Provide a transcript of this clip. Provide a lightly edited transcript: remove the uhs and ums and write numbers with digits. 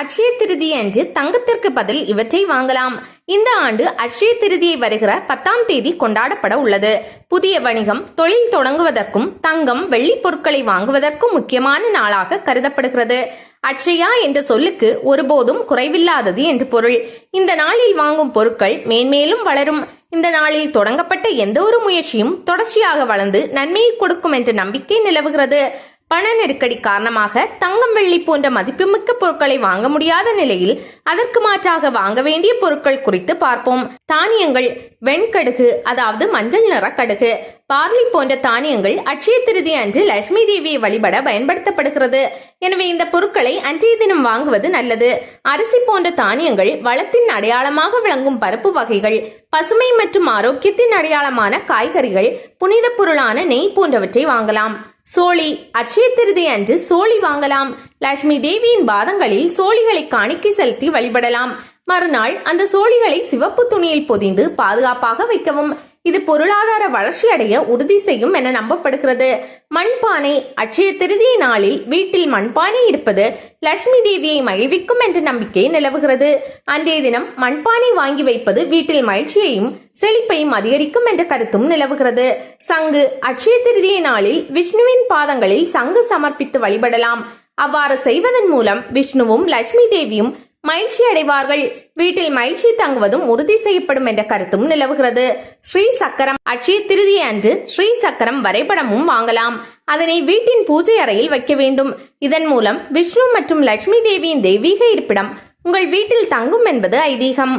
அட்சய திருதியை அன்று தங்கத்திற்கு பதில் இவற்றை வாங்கலாம். இந்த ஆண்டு அட்சய திருதியை வருகிற 10ஆம் தேதி கொண்டாடப்பட உள்ளது. புதிய வணிகம், தொழில் தொடங்குவதற்கும் தங்கம், வெள்ளி பொருட்களை வாங்குவதற்கும் முக்கியமான நாளாக கருதப்படுகிறது. அட்சயா என்ற சொல்லுக்கு ஒருபோதும் குறைவில்லாதது என்று பொருள். இந்த நாளில் வாங்கும் பொருட்கள் மேன்மேலும் வளரும். இந்த நாளில் தொடங்கப்பட்ட எந்த ஒரு முயற்சியும் தொடர்ச்சியாக வளர்ந்து நன்மையை கொடுக்கும் என்ற நம்பிக்கை நிலவுகிறது. பண நெருக்கடி காரணமாக தங்கம், வெள்ளி போன்ற மதிப்புமிக்க பொருட்களை வாங்க முடியாத நிலையில் அதற்கு மாற்றாக வாங்க வேண்டிய பொருட்கள் குறித்து பார்ப்போம். தானியங்கள். வெண்கடுகு, அதாவது மஞ்சள் நிற கடுகு, பார்லி போன்ற தானியங்கள் அட்சய திருதி அன்று லட்சுமி தேவியை வழிபட பயன்படுத்தப்படுகிறது. எனவே இந்த பொருட்களை அன்றைய தினம் வாங்குவது நல்லது. அரிசி போன்ற தானியங்கள் வளத்தின் அடையாளமாக விளங்கும் பருப்பு வகைகள், பசுமை மற்றும் ஆரோக்கியத்தின் அடையாளமான காய்கறிகள், புனித பொருளான நெய் போன்றவற்றை வாங்கலாம். சோழி. அட்சய திருதி அன்று சோழி வாங்கலாம். லட்சுமி தேவியின் பாதங்களில் சோழிகளை காணிக்கை செலுத்தி வழிபடலாம். மறுநாள் அந்த சோழிகளை சிவப்பு துணியில் பொதிந்து பாதுகாப்பாக வைக்கவும். இது பொருளாதார வளர்ச்சி அடைய உறுதி செய்யும் என நம்பப்படுகிறது. மண்பானை. அட்சய திருதியை நாளில் வீட்டில் மண்பானை இருப்பது லட்சுமி தேவியை மகிழ்விக்கும் என்ற நம்பிக்கை நிலவுகிறது. அன்றைய தினம் மண்பானை வாங்கி வைப்பது வீட்டில் மகிழ்ச்சியையும் செழிப்பையும் அதிகரிக்கும் என்ற கருத்தும் நிலவுகிறது. சங்கு. அட்சய திருதியை நாளில் விஷ்ணுவின் பாதங்களில் சங்கு சமர்ப்பித்து வழிபடலாம். அவ்வாறு செய்வதன் மூலம் விஷ்ணுவும் லட்சுமி தேவியும் மகிழ்ச்சி அடைவார்கள். வீட்டில் மகிழ்ச்சி தங்குவதும் உறுதி செய்யப்படும் என்ற கருத்தும் நிலவுகிறது. ஸ்ரீ சக்கரம். அட்சய திருதியை அன்று ஸ்ரீ சக்கரம் வரைபடமும் வாங்கலாம். அதனை வீட்டின் பூஜை அறையில் வைக்க வேண்டும். இதன் மூலம் விஷ்ணு மற்றும் லட்சுமி தேவியின் தெய்வீக இருப்பிடம் உங்கள் வீட்டில் தங்கும் என்பது ஐதீகம்.